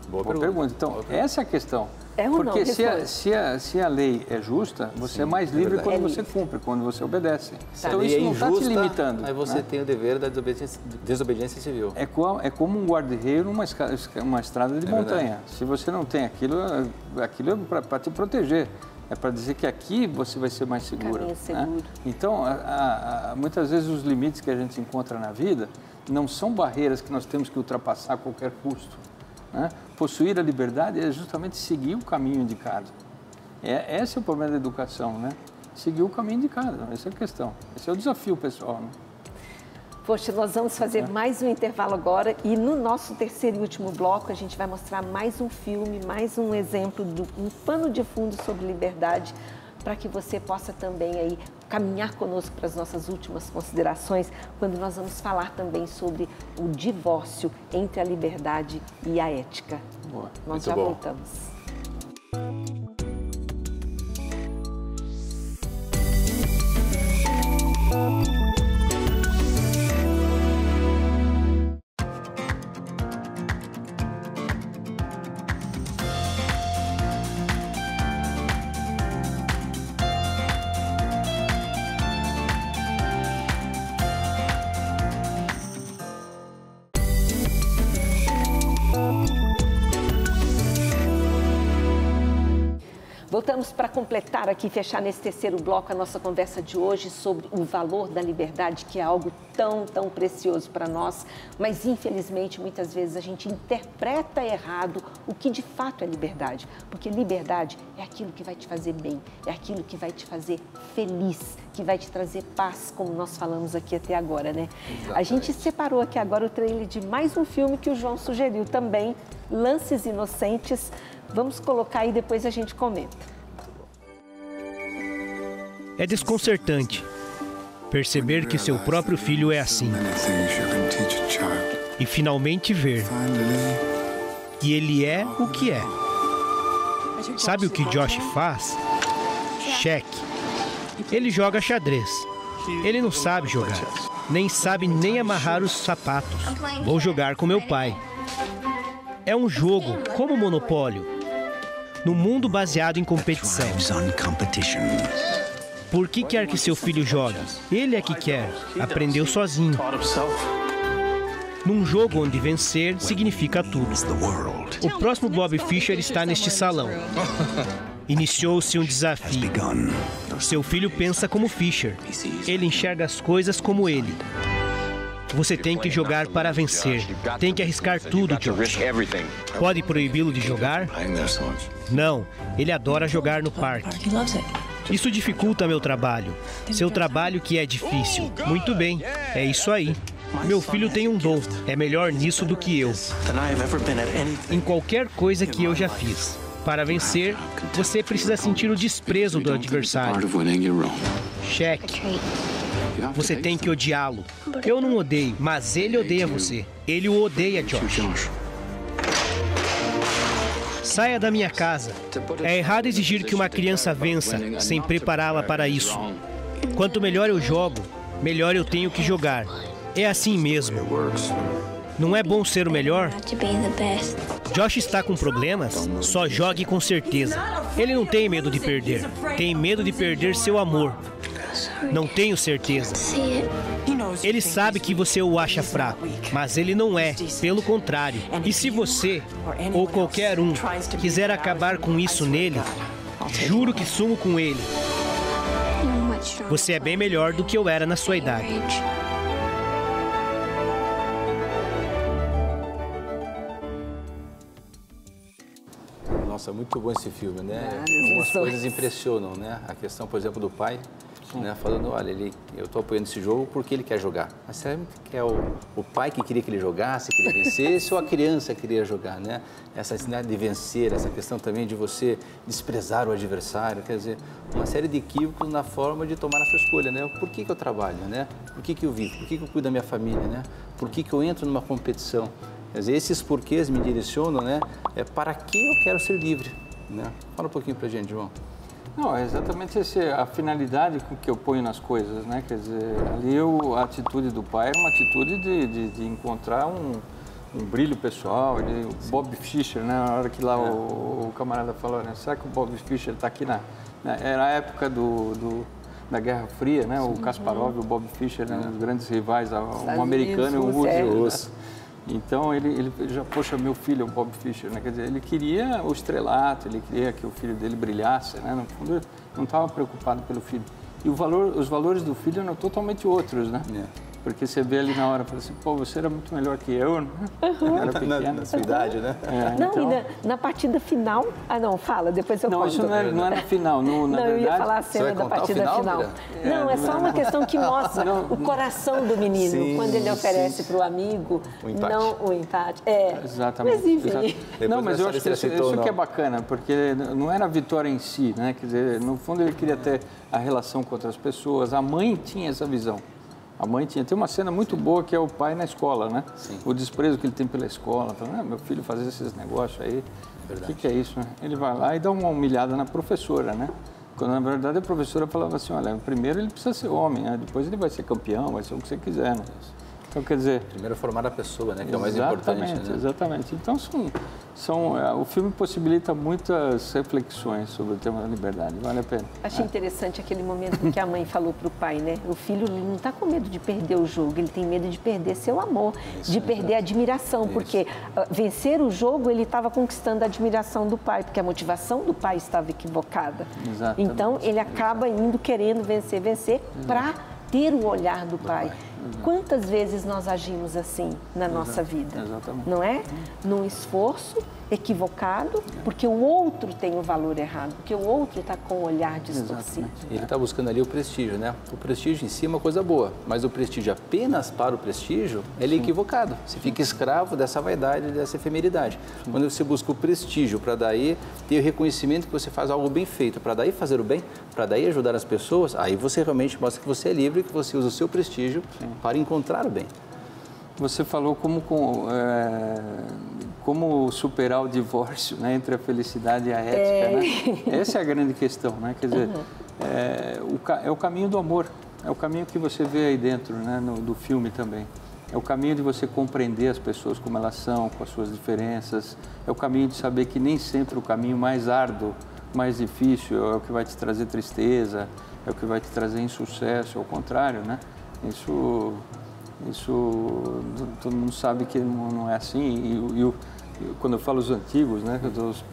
Boa pergunta. Então, essa é a questão. É ou porque não? se a lei é justa, você é mais livre quando você cumpre, quando você obedece. Então isso não está te limitando. Aí você tem o dever da desobediência civil. É como um guarda-reio numa estrada de montanha. Se você não tem aquilo é para te proteger. É para dizer que aqui você vai ser mais seguro. Caminho seguro. Né? Então, muitas vezes os limites que a gente encontra na vida não são barreiras que nós temos que ultrapassar a qualquer custo. Né? Possuir a liberdade é justamente seguir o caminho indicado. Esse é o problema da educação, né? Seguir o caminho indicado, essa é a questão. Esse é o desafio pessoal. Né? Poxa, nós vamos fazer mais um intervalo agora e no nosso terceiro e último bloco a gente vai mostrar mais um filme, mais um exemplo de um pano de fundo sobre liberdade, para que você possa também aí caminhar conosco para as nossas últimas considerações, quando nós vamos falar também sobre o divórcio entre a liberdade e a ética. Boa. Nós já voltamos. Voltamos para completar aqui, fechar nesse terceiro bloco a nossa conversa de hoje sobre o valor da liberdade, que é algo tão, tão precioso para nós, mas infelizmente muitas vezes a gente interpreta errado o que de fato é liberdade, porque liberdade é aquilo que vai te fazer bem, é aquilo que vai te fazer feliz, que vai te trazer paz, como nós falamos aqui até agora, né? Exatamente. A gente separou aqui agora o trailer de mais um filme que o João sugeriu também, Lances Inocentes. Vamos colocar aí, depois a gente comenta. É desconcertante perceber que seu próprio filho é assim. E finalmente ver que ele é o que é. Sabe o que Josh faz? Cheque. Ele joga xadrez. Ele não sabe jogar. Nem sabe nem amarrar os sapatos. Vou jogar com meu pai. É um jogo como Monopólio. No mundo baseado em competição. Por que quer que seu filho jogue? Ele é que quer. Aprendeu sozinho. Num jogo onde vencer significa tudo. O próximo Bob Fischer está neste salão. Iniciou-se um desafio. Seu filho pensa como Fischer. Ele enxerga as coisas como ele. Você tem que jogar para vencer. Tem que arriscar tudo, Josh. Pode proibi-lo de jogar? Não. Ele adora jogar no parque. Isso dificulta meu trabalho. Seu trabalho que é difícil. Muito bem. É isso aí. Meu filho tem um dom. É melhor nisso do que eu. Em qualquer coisa que eu já fiz. Para vencer, você precisa sentir o desprezo do adversário. Cheque. Você tem que odiá-lo. Eu não odeio, mas ele odeia você. Ele o odeia, Josh. Saia da minha casa. É errado exigir que uma criança vença sem prepará-la para isso. Quanto melhor eu jogo, melhor eu tenho que jogar. É assim mesmo. Não é bom ser o melhor? Josh está com problemas? Só jogue com certeza. Ele não tem medo de perder. Tem medo de perder seu amor. Não tenho certeza. Ele sabe que você o acha fraco, mas ele não é, pelo contrário. E se você, ou qualquer um, quiser acabar com isso nele, juro que sumo com ele. Você é bem melhor do que eu era na sua idade. Nossa, muito bom esse filme, né? Algumas coisas impressionam, né? A questão, por exemplo, do pai, né? Falando, olha, eu estou apoiando esse jogo porque ele quer jogar. Mas será que é o pai que queria que ele jogasse, que ele vencesse, ou a criança queria jogar, né? Essa necessidade de vencer, essa questão também de você desprezar o adversário, quer dizer, uma série de equívocos na forma de tomar a sua escolha, né? Por que eu trabalho, né? Por que eu vivo? Por que eu cuido da minha família, né? Por que eu entro numa competição? Quer dizer, esses porquês me direcionam, né? É para que eu quero ser livre, né? Fala um pouquinho pra gente, João. Não, é exatamente a finalidade que eu ponho nas coisas, né? Quer dizer, ali a atitude do pai é uma atitude de encontrar um brilho pessoal. O Bob Fischer, né? Na hora que lá o camarada falou, né? Será que o Bob Fischer está aqui era a época da Guerra Fria, né? O Kasparov e o Bob Fischer, né? Os grandes rivais, um americano e um russo. Então ele já, poxa, meu filho é o Bob Fischer, né? Quer dizer, ele queria o estrelato, ele queria que o filho dele brilhasse, né? No fundo, ele não estava preocupado pelo filho. E os valores do filho eram totalmente outros, né? Porque você vê ali na hora, fala assim, pô, você era muito melhor que eu, né? Era pequeno. Na sua idade, né? Não, então... e na partida final... Ah, não, fala, depois eu conto. Não, isso não é na final. Na verdade, eu ia falar a cena da partida final. Não, é só uma questão que mostra o coração do menino, sim, quando ele oferece para o amigo, o empate. Exatamente. Mas enfim. Não, mas eu acho que isso que é bacana, porque não era a vitória em si, né? Quer dizer, no fundo ele queria ter a relação com outras pessoas. A mãe tinha essa visão. A mãe tem uma cena muito boa que é o pai na escola, né? Sim. O desprezo que ele tem pela escola. Fala, meu filho fazer esses negócios aí, o que é isso, né? Ele vai lá e dá uma humilhada na professora, né? Quando, na verdade, a professora falava assim, olha, primeiro ele precisa ser homem, né? Depois ele vai ser campeão, vai ser o que você quiser, né? Então, quer dizer... Primeiro formar a pessoa, né? Que é o mais importante. Né? Exatamente. Então, o filme possibilita muitas reflexões sobre o tema da liberdade. Vale a pena. Achei interessante aquele momento em que a mãe falou para o pai, né? O filho não está com medo de perder o jogo, ele tem medo de perder seu amor, de perder a admiração, porque vencer o jogo, ele estava conquistando a admiração do pai, porque a motivação do pai estava equivocada. Exatamente. Então, ele acaba indo querendo vencer para ter o olhar do pai. Quantas vezes nós agimos assim na nossa vida? Exatamente. Não é? Num esforço equivocado, porque o outro tem o valor errado, porque o outro está com o olhar distorcido. Ele está buscando ali o prestígio, né? O prestígio em si é uma coisa boa, mas o prestígio apenas para o prestígio, ele é equivocado. Você fica escravo dessa vaidade, dessa efemeridade. Quando você busca o prestígio para daí ter o reconhecimento que você faz algo bem feito, para daí fazer o bem, para daí ajudar as pessoas, aí você realmente mostra que você é livre e que você usa o seu prestígio para encontrar o bem. Você falou como superar o divórcio, né, entre a felicidade e a ética, né? Essa é a grande questão, né? Quer dizer, é o caminho do amor, é o caminho que você vê aí dentro, né, do filme também. É o caminho de você compreender as pessoas como elas são, com as suas diferenças. É o caminho de saber que nem sempre o caminho mais árduo, mais difícil é o que vai te trazer tristeza, é o que vai te trazer insucesso, ao contrário, né? Isso todo mundo sabe que não é assim. E quando eu falo os antigos, né,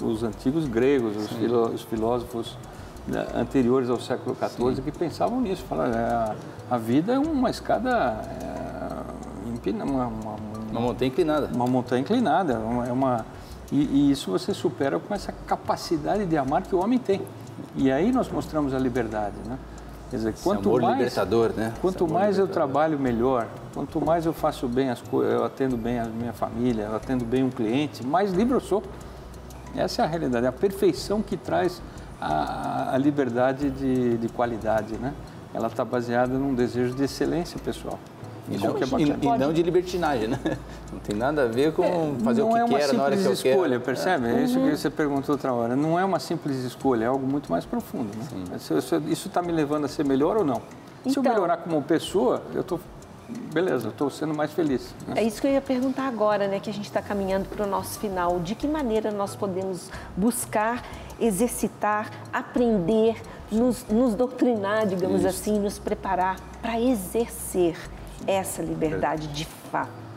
os antigos gregos, os filósofos anteriores ao século XIV, que pensavam nisso, falavam, a vida é uma escada, uma montanha inclinada. Uma montanha inclinada, e isso você supera com essa capacidade de amar que o homem tem. E aí nós mostramos a liberdade, né? Quer dizer, quanto mais libertador, né? Quanto mais eu trabalho melhor, quanto mais eu faço bem as coisas, eu atendo bem a minha família, eu atendo bem um cliente, mais livre eu sou. Essa é a realidade, a perfeição que traz a liberdade de qualidade, né? Ela está baseada num desejo de excelência pessoal. E não de libertinagem, né? Não tem nada a ver com fazer o que quer na hora que eu quero. Não é uma simples escolha, percebe? É isso que você perguntou outra hora. Não é uma simples escolha, é algo muito mais profundo, né? Isso está me levando a ser melhor ou não? Então, se eu melhorar como pessoa, beleza, eu estou sendo mais feliz. Né? É isso que eu ia perguntar agora, né? Que a gente está caminhando para o nosso final. De que maneira nós podemos buscar, exercitar, aprender, nos doutrinar, digamos assim, nos preparar para exercer essa liberdade de fato?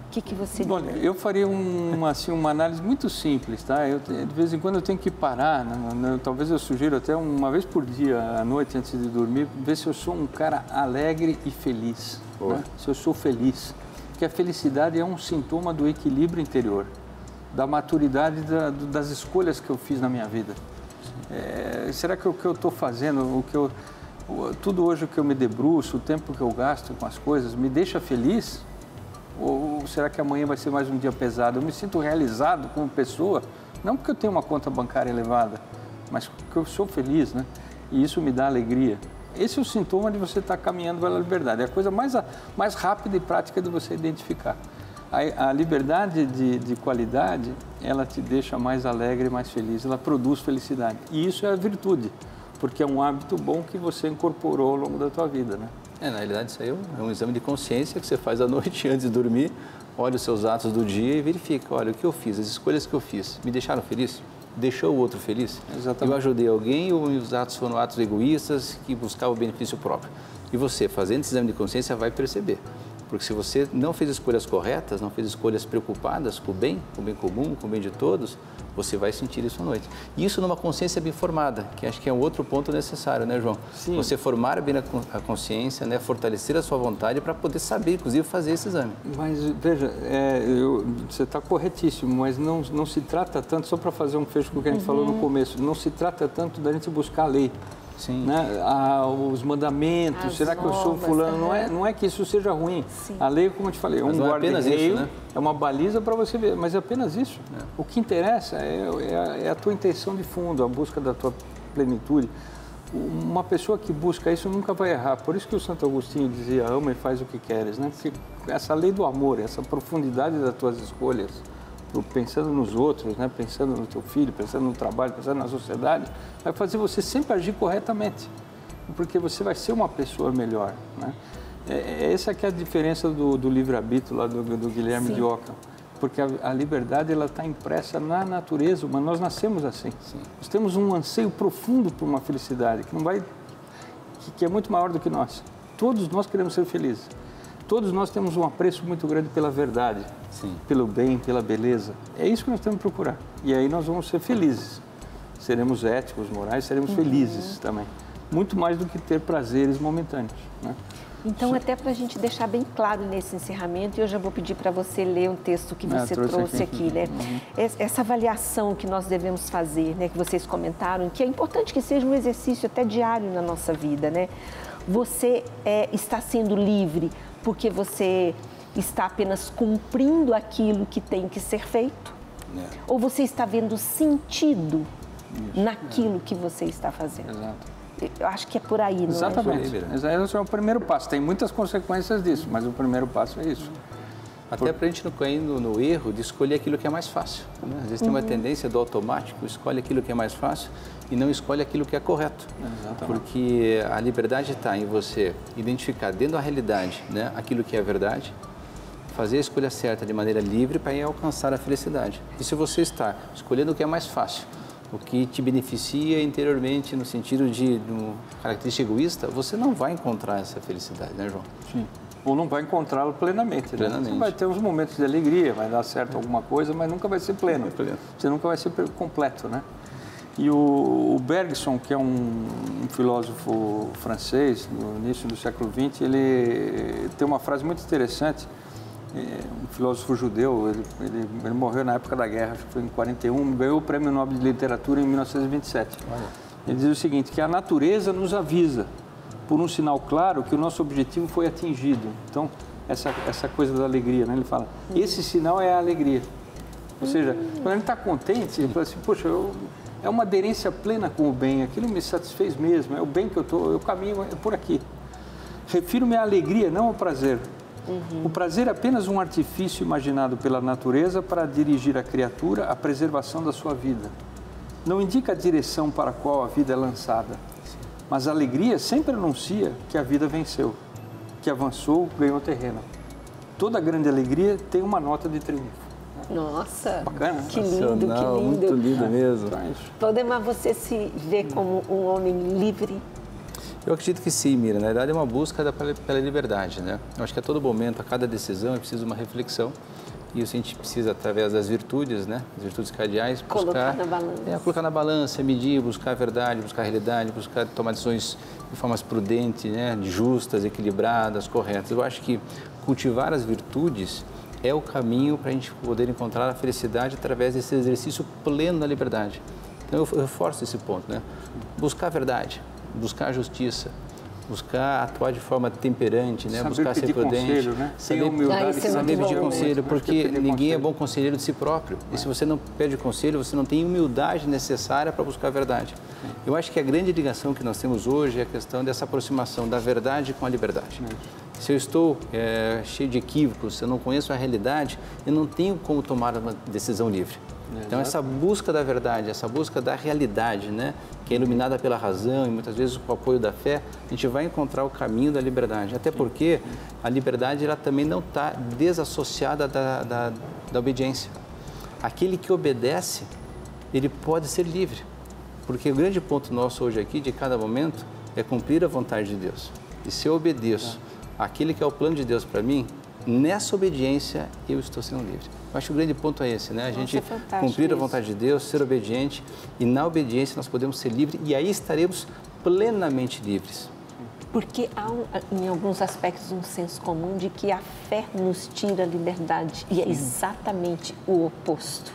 O que você diz? Olha, eu faria uma análise muito simples, tá? De vez em quando eu tenho que parar, né? Talvez eu sugiro até uma vez por dia, à noite, antes de dormir, ver se eu sou um cara alegre e feliz, né? Se eu sou feliz. Porque a felicidade é um sintoma do equilíbrio interior, da maturidade das escolhas que eu fiz na minha vida. Será que o que eu estou fazendo, tudo hoje o que eu me debruço, o tempo que eu gasto com as coisas, me deixa feliz? Ou será que amanhã vai ser mais um dia pesado? Eu me sinto realizado como pessoa, não porque eu tenho uma conta bancária elevada, mas porque eu sou feliz, né? E isso me dá alegria. Esse é o sintoma de você estar caminhando pela liberdade. É a coisa mais rápida e prática de você identificar. A liberdade de qualidade, ela te deixa mais alegre, mais feliz, ela produz felicidade. E isso é a virtude, porque é um hábito bom que você incorporou ao longo da tua vida, né? Na realidade, isso aí é um exame de consciência que você faz à noite antes de dormir, olha os seus atos do dia e verifica, olha, o que eu fiz, as escolhas que eu fiz, me deixaram feliz? Deixou o outro feliz? Exatamente. Eu ajudei alguém ou os atos foram atos egoístas que buscavam o benefício próprio? E você, fazendo esse exame de consciência, vai perceber. Porque se você não fez escolhas corretas, não fez escolhas preocupadas com o bem comum, com o bem de todos, você vai sentir isso à noite. E isso numa consciência bem formada, que acho que é um outro ponto necessário, né, João? Sim. Você formar bem a consciência, né, fortalecer a sua vontade para poder saber, inclusive, fazer esse exame. Mas, veja, você está corretíssimo, mas não se trata tanto, só para fazer um fecho com o que a gente falou no começo, não se trata tanto da gente buscar a lei. Sim. Né? Os mandamentos, será que eu sou fulano? Não é que isso seja ruim. Sim. A lei, como eu te falei, é um guarda-reio, né? É uma baliza para você ver, mas é apenas isso. O que interessa é a tua intenção de fundo, a busca da tua plenitude. Uma pessoa que busca isso nunca vai errar. Por isso que o Santo Agostinho dizia, ama e faz o que queres, né? Porque essa lei do amor, essa profundidade das tuas escolhas, pensando nos outros, né? Pensando no teu filho, pensando no trabalho, pensando na sociedade, vai fazer você sempre agir corretamente, porque você vai ser uma pessoa melhor, né? Essa que é a diferença do livre-arbítrio lá do Guilherme de Ockham. Porque a liberdade ela está impressa na natureza, mas nós nascemos assim. Sim. Nós temos um anseio profundo por uma felicidade que é muito maior do que nós. Todos nós queremos ser felizes. Todos nós temos um apreço muito grande pela verdade, pelo bem, pela beleza. É isso que nós temos que procurar. E aí nós vamos ser felizes. Seremos éticos, morais, seremos felizes também. Muito mais do que ter prazeres momentâneos, né? Então, até para a gente deixar bem claro nesse encerramento, eu já vou pedir para você ler um texto que você trouxe aqui, né? Essa avaliação que nós devemos fazer, né? Que vocês comentaram, que é importante que seja um exercício até diário na nossa vida, né? Você está sendo livre porque você está apenas cumprindo aquilo que tem que ser feito? Ou você está vendo sentido naquilo que você está fazendo? Exato. Eu acho que é por aí, não é? Exatamente. Esse é o primeiro passo. Tem muitas consequências disso, mas o primeiro passo é isso. Até para a gente não cair no erro de escolher aquilo que é mais fácil, né? Às vezes tem uma tendência do automático, escolhe aquilo que é mais fácil e não escolhe aquilo que é correto. Exatamente. Porque a liberdade está em você identificar dentro da realidade, né, aquilo que é verdade, fazer a escolha certa de maneira livre para ir alcançar a felicidade. E se você está escolhendo o que é mais fácil, o que te beneficia interiormente no sentido de uma característica egoísta, você não vai encontrar essa felicidade, né, João? Sim. Ou não vai encontrá-lo plenamente. Plenamente. Você vai ter uns momentos de alegria, vai dar certo alguma coisa, mas nunca vai ser pleno. Você nunca vai ser completo, né? E o Bergson, que é um filósofo francês, no início do século XX, ele tem uma frase muito interessante. Um filósofo judeu, ele morreu na época da guerra, acho que foi em 41, ganhou o Prêmio Nobel de Literatura em 1927. Ele diz o seguinte, que a natureza nos avisa, por um sinal claro, que o nosso objetivo foi atingido. Então, essa coisa da alegria, né? Ele fala, esse sinal é a alegria. Ou seja, quando ele está contente, ele fala assim, poxa, é uma aderência plena com o bem, aquilo me satisfez mesmo, é o bem que eu caminho por aqui. Refiro-me à alegria, não ao prazer. O prazer é apenas um artifício imaginado pela natureza para dirigir a criatura à preservação da sua vida. Não indica a direção para a qual a vida é lançada, mas a alegria sempre anuncia que a vida venceu, que avançou, ganhou terreno. Toda grande alegria tem uma nota de triunfo. Nossa, bacana, que lindo, que lindo. Muito lindo mesmo. Valdemar, você se vê como um homem livre? Eu acredito que sim, Mira. Na verdade, é uma busca pela liberdade, né? Eu acho que a todo momento, a cada decisão, é preciso uma reflexão. E isso a gente precisa, através das virtudes, né? As virtudes cardeais, colocar na balança. Colocar na balança, medir, buscar a verdade, buscar a realidade, buscar tomar decisões de formas prudentes, né? Justas, equilibradas, corretas. Eu acho que cultivar as virtudes é o caminho para a gente poder encontrar a felicidade através desse exercício pleno da liberdade. Então, eu reforço esse ponto, né? Buscar a verdade, buscar a justiça, buscar atuar de forma temperante, né? Buscar ser prudente, conselho, né? saber pedir conselho, porque ninguém é bom conselheiro de si próprio. E se você não pede conselho, você não tem humildade necessária para buscar a verdade. Eu acho que a grande ligação que nós temos hoje é a questão dessa aproximação da verdade com a liberdade. Se eu estou cheio de equívocos, se eu não conheço a realidade, eu não tenho como tomar uma decisão livre. Então, essa busca da verdade, essa busca da realidade, né, que é iluminada pela razão e muitas vezes com o apoio da fé, a gente vai encontrar o caminho da liberdade. Até porque a liberdade ela também não está desassociada da obediência. Aquele que obedece, ele pode ser livre. Porque o grande ponto nosso hoje aqui, de cada momento, é cumprir a vontade de Deus. E se eu obedeço àquele que é o plano de Deus para mim, nessa obediência eu estou sendo livre. Eu acho que o grande ponto é esse, né? A gente cumprir a vontade de Deus, ser obediente, e na obediência nós podemos ser livres e aí estaremos plenamente livres. Porque há, em alguns aspectos, um senso comum de que a fé nos tira a liberdade e é exatamente o oposto.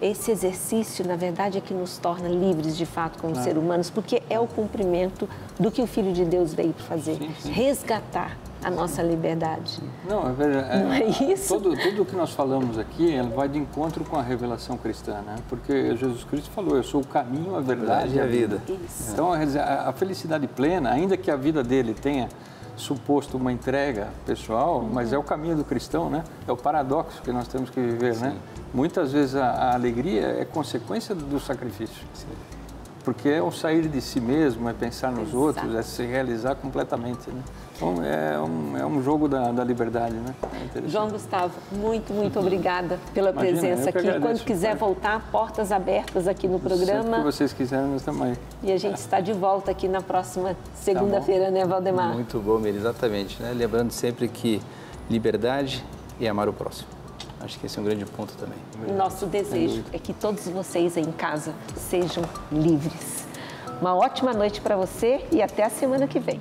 Esse exercício, na verdade, é que nos torna livres de fato como seres humanos, porque é o cumprimento do que o Filho de Deus veio para fazer, resgatar a nossa liberdade. Não é isso? Tudo que nós falamos aqui, ela vai de encontro com a revelação cristã, né? Porque Jesus Cristo falou, eu sou o caminho, a verdade e a vida. Isso. Então, a felicidade plena, ainda que a vida dele tenha suposto uma entrega pessoal, mas é o caminho do cristão, né? É o paradoxo que nós temos que viver, né? Muitas vezes a alegria é consequência do sacrifício. porque é o sair de si mesmo, é pensar nos outros, é se realizar completamente, né? Então, é um jogo da liberdade, né? João Gustavo, muito obrigada pela presença aqui. Quando quiser voltar, portas abertas aqui no programa. Sempre que vocês quiserem, nós estamos aí. E a gente está de volta aqui na próxima segunda-feira, né, Valdemar? Muito bom, Miri, exatamente, né? Lembrando sempre que liberdade e amar o próximo. Acho que esse é um grande ponto também. Nosso desejo é que todos vocês aí em casa sejam livres. Uma ótima noite para você e até a semana que vem.